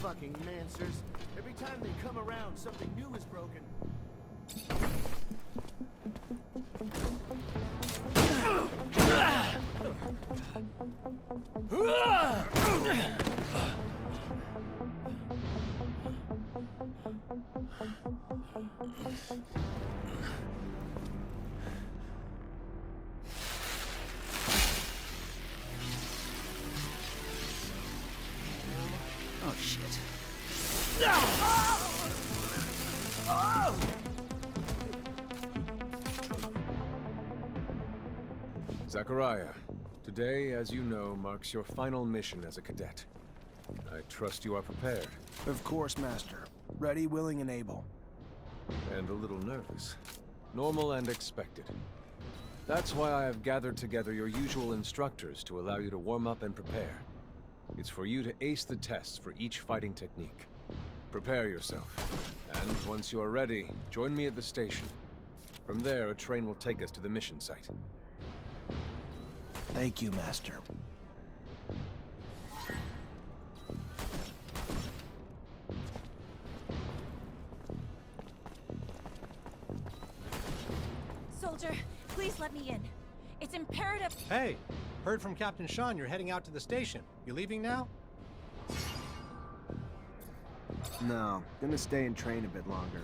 fucking mancers. Every time they come around, something new is broken. Oh, shit. Zachariah, today, as you know, marks your final mission as a cadet. I trust you are prepared. Of course, Master. Ready, willing, and able. And a little nervous. Normal and expected. That's why I have gathered together your usual instructors to allow you to warm up and prepare. It's for you to ace the tests for each fighting technique. Prepare yourself. And once you are ready, join me at the station. From there, a train will take us to the mission site. Thank you, Master. Soldier, please let me in. It's imperative. Hey, heard from Captain Sean you're heading out to the station. You leaving now? No, gonna stay and train a bit longer.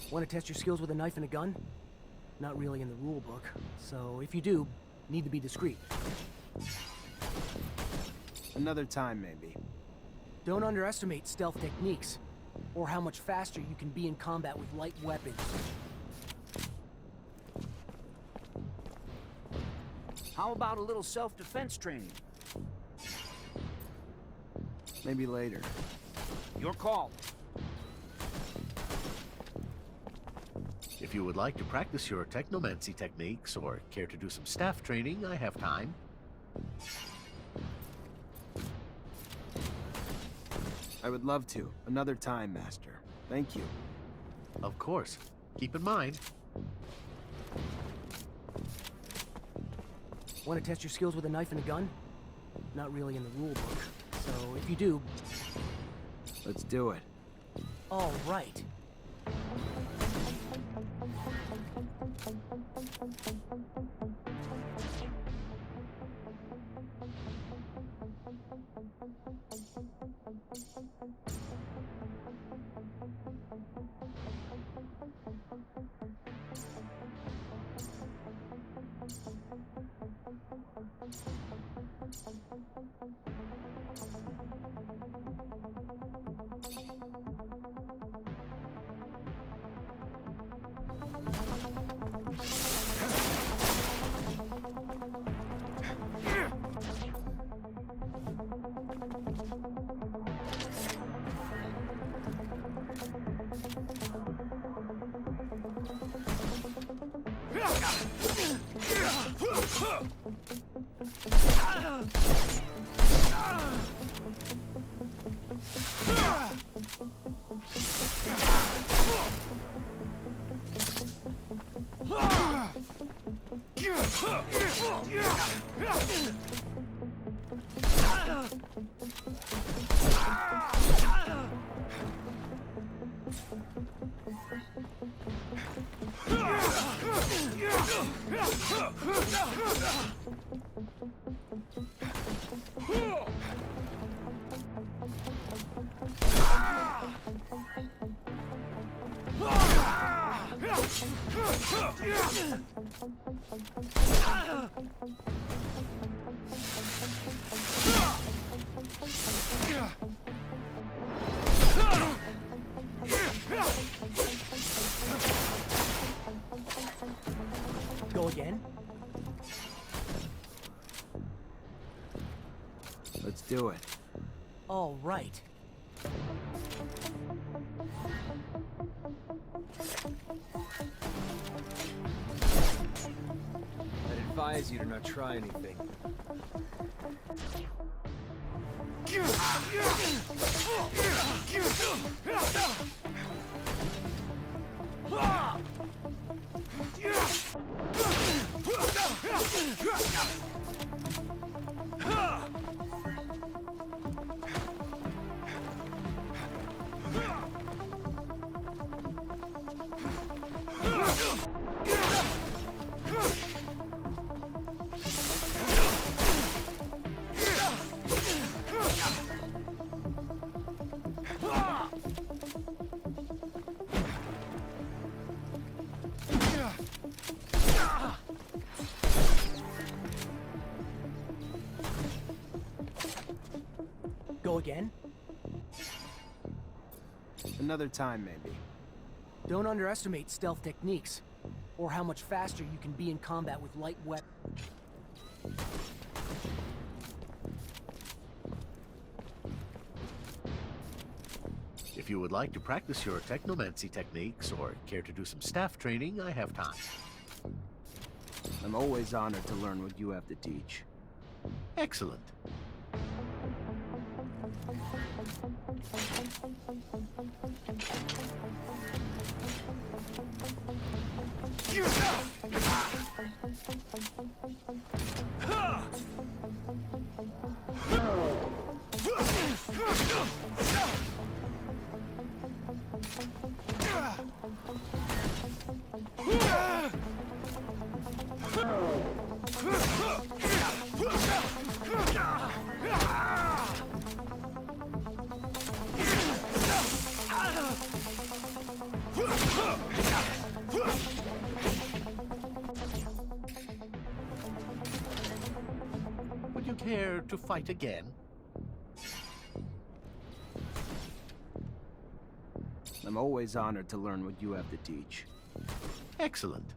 Want to test your skills with a knife and a gun? Not really in the rule book, so if you do, need to be discreet. Another time, maybe. Don't underestimate stealth techniques, or how much faster you can be in combat with light weapons. How about a little self-defense training? Maybe later. Your call. If you would like to practice your Technomancy techniques or care to do some staff training, I have time. I would love to. Another time, Master. Thank you. Of course. Keep in mind. Want to test your skills with a knife and a gun? Not really in the rule book, so if you do... Let's do it. All right. Go again? Let's do it. All right. I'd advise you to not try anything. go again? Another time, maybe. Don't underestimate stealth techniques, or how much faster you can be in combat with light weapons. If you would like to practice your technomancy techniques or care to do some staff training, I have time. I'm always honored to learn what you have to teach. Excellent. Would you care to fight again? I'm always honored to learn what you have to teach. Excellent.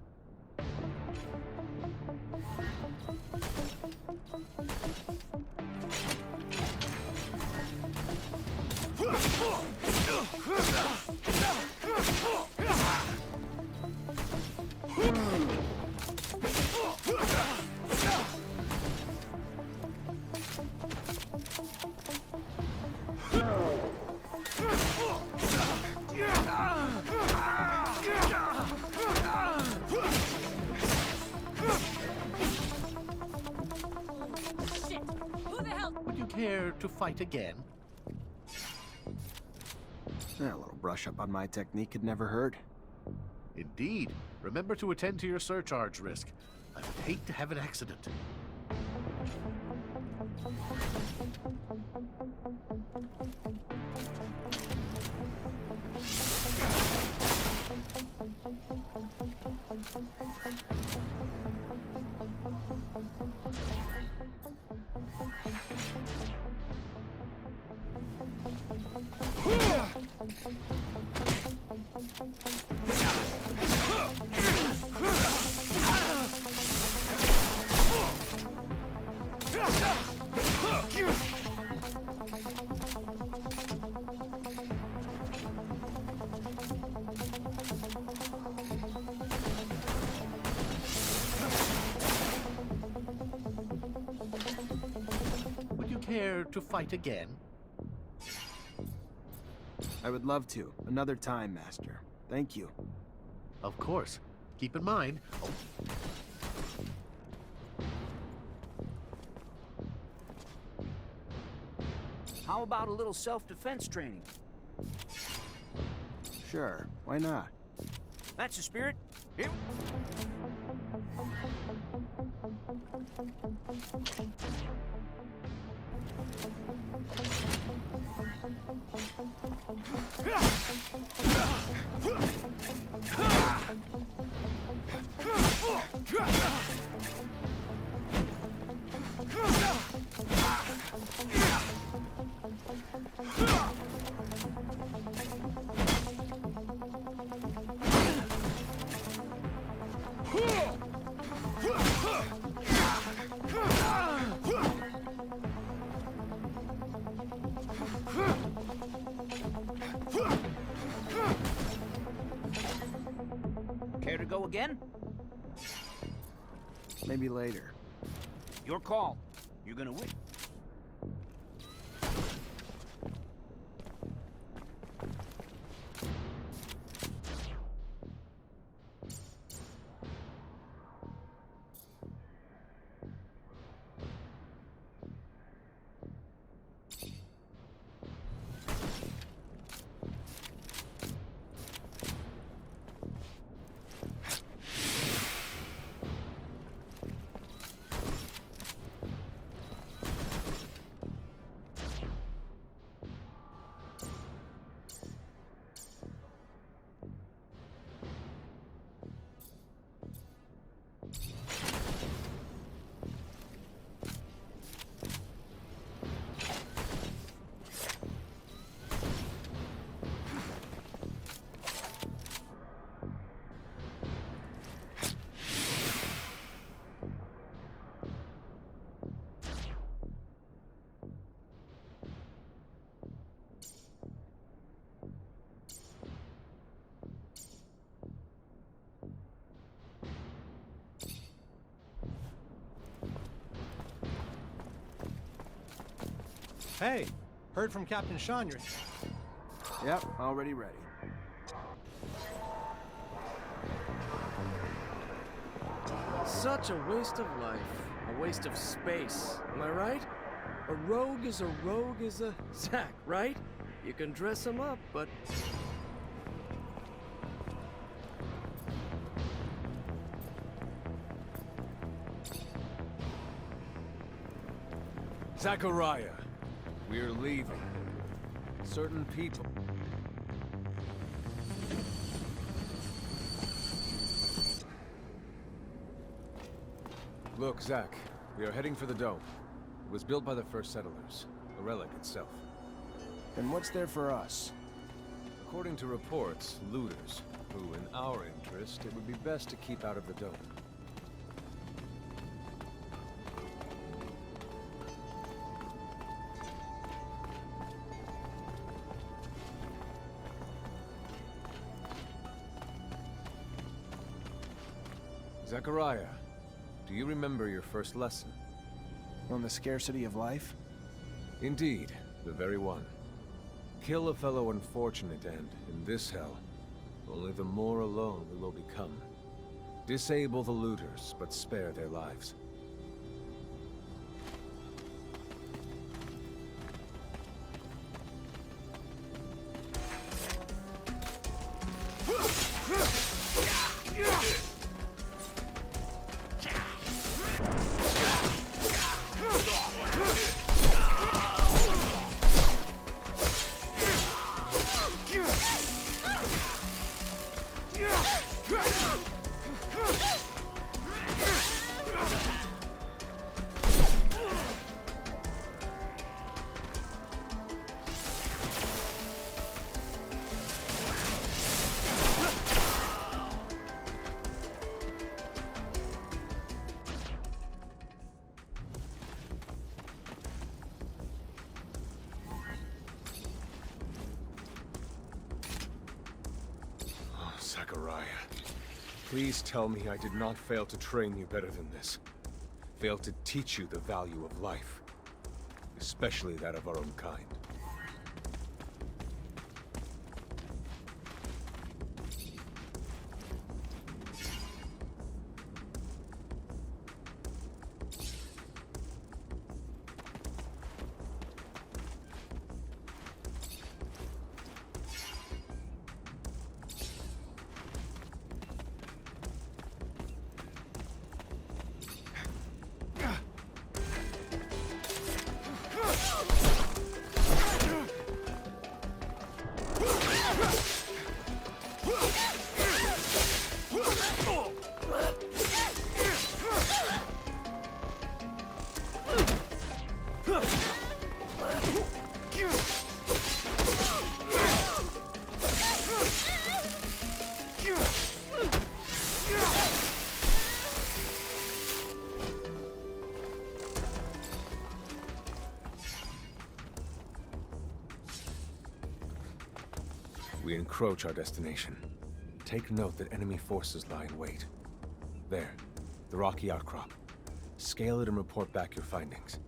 Shit! Who the hell? Would you care to fight again? A little brush up on my technique had never hurt. Indeed. Remember to attend to your surcharge risk. I would hate to have an accident. Would you care to fight again? I would love to. Another time, Master. Thank you. Of course. Keep in mind... Oh, How about a little self-defense training? Sure, why not? That's the spirit. Here. Care to go again? Maybe later. Your call. You're gonna win. Hey, heard from Captain Sean you're... Yep, already ready. Such a waste of life. A waste of space. Am I right? A rogue is a Zack, right? You can dress him up, but... Zachariah, we're leaving. Certain people... Look, Zach, we are heading for the dome. It was built by the first settlers, a relic itself. Then what's there for us? According to reports, looters, who, in our interest, it would be best to keep out of the dome. Zachariah, do you remember your first lesson? On the scarcity of life? Indeed, the very one. Kill a fellow unfortunate and, in this hell, only the more alone we will become. Disable the looters, but spare their lives. Zachariah, please tell me I did not fail to train you better than this. Fail to teach you the value of life. Especially that of our own kind. We encroach our destination. Take note that enemy forces lie in wait. There, the rocky outcrop. Scale it and report back your findings.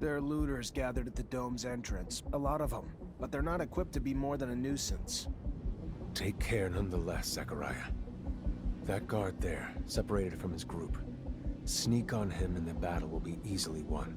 There are looters gathered at the dome's entrance. A lot of them. But they're not equipped to be more than a nuisance. Take care nonetheless, Zachariah. That guard there, separated from his group. Sneak on him and the battle will be easily won.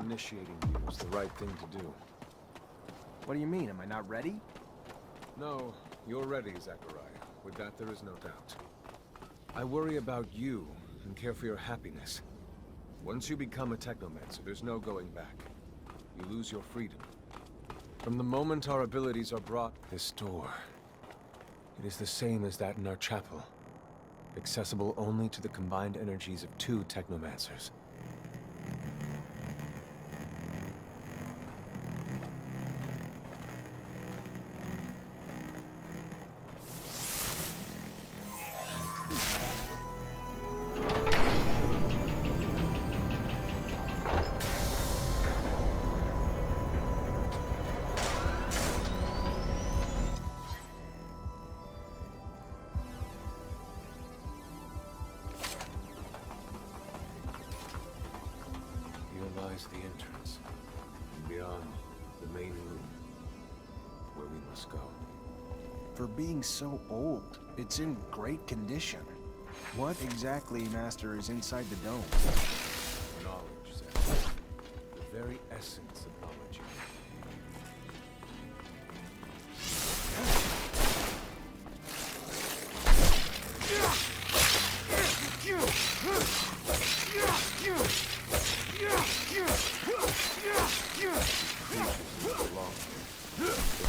initiating you is the right thing to do. What do you mean? Am I not ready? No, you're ready, Zachariah. With that, there is no doubt. I worry about you and care for your happiness. Once you become a Technomancer, there's no going back. You lose your freedom. From the moment our abilities are brought this door, it is the same as that in our chapel. Accessible only to the combined energies of 2 Technomancers. The entrance, and beyond, the main room, where we must go. For being so old, it's in great condition. What exactly, Master, is inside the dome? Knowledge, Zach. The very essence of knowledge.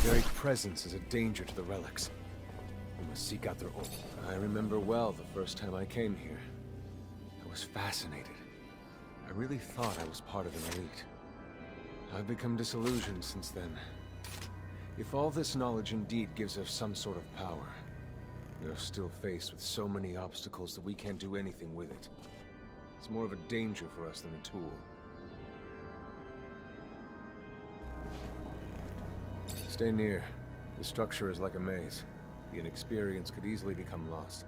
Their very presence is a danger to the relics. We must seek out their ore. I remember well the first time I came here. I was fascinated. I really thought I was part of an elite. I've become disillusioned since then. If all this knowledge indeed gives us some sort of power, we are still faced with so many obstacles that we can't do anything with it. It's more of a danger for us than a tool. Stay near. The structure is like a maze. The inexperienced could easily become lost.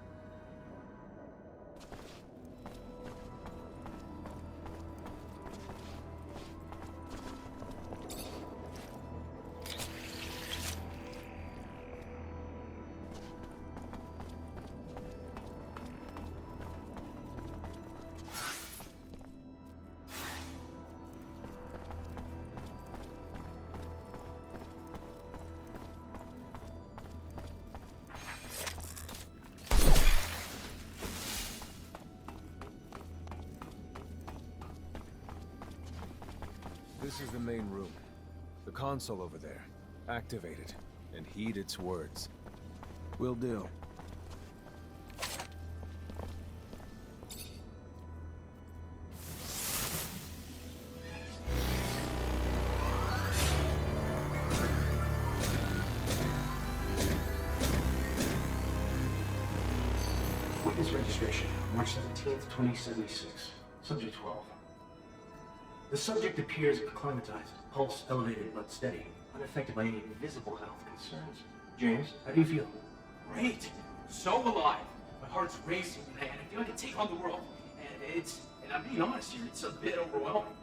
This is the main room. The console over there. Activate it, and heed its words. Will do. Witness registration, March 17th, 2076. Subject 12. The subject appears acclimatized, pulse elevated but steady, unaffected by any visible health concerns. James, how do you feel? Great! So alive! My heart's racing, and I feel like I can take on the world. And I'm being honest here, it's a bit overwhelming.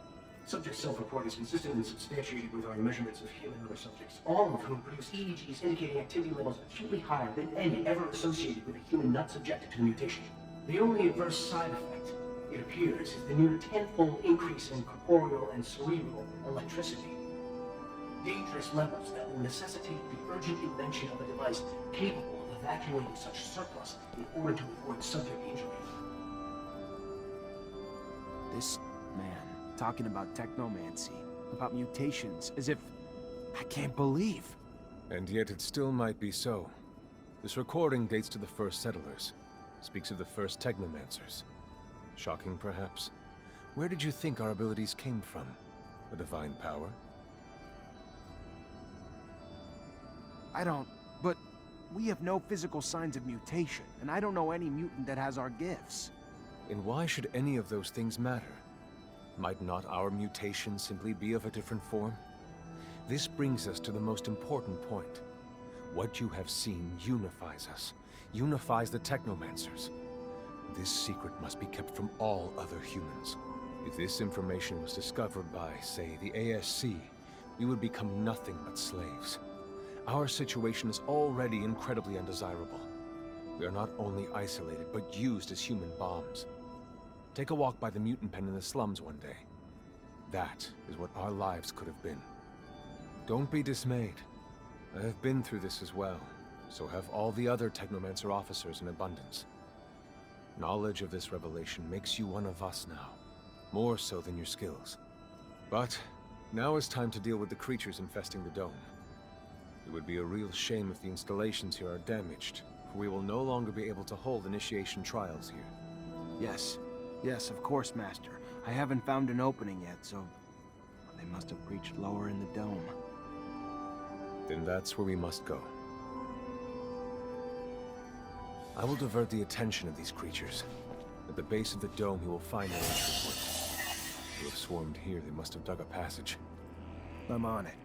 Subject's self-report is consistent and substantiated with our measurements of human and other subjects, all of whom produce EEGs indicating activity levels acutely higher than any ever associated with a human not subjected to the mutation. The only adverse side effect, it appears, is the near tenfold increase in corporeal and cerebral electricity. Dangerous levels that will necessitate the urgent invention of a device capable of evacuating such surplus in order to avoid subject injury. This man talking about technomancy, about mutations, as if I can't believe. And yet it still might be so. This recording dates to the first settlers. Speaks of the first Technomancers. Shocking, perhaps. Where did you think our abilities came from? A divine power? I don't... but we have no physical signs of mutation, and I don't know any mutant that has our gifts. And why should any of those things matter? Might not our mutation simply be of a different form? This brings us to the most important point. What you have seen unifies us, unifies the Technomancers. This secret must be kept from all other humans. If this information was discovered by, say, the ASC, we would become nothing but slaves. Our situation is already incredibly undesirable. We are not only isolated, but used as human bombs. Take a walk by the mutant pen in the slums one day. That is what our lives could have been. Don't be dismayed. I have been through this as well, so have all the other Technomancer officers in abundance. Knowledge of this revelation makes you one of us now, more so than your skills. But now is time to deal with the creatures infesting the dome. It would be a real shame if the installations here are damaged, for we will no longer be able to hold initiation trials here. Yes. Yes, of course, Master. I haven't found an opening yet, so... they must have breached lower in the dome. Then that's where we must go. I will divert the attention of these creatures. At the base of the dome, you will find an entry point. To have swarmed here, they must have dug a passage. I'm on it.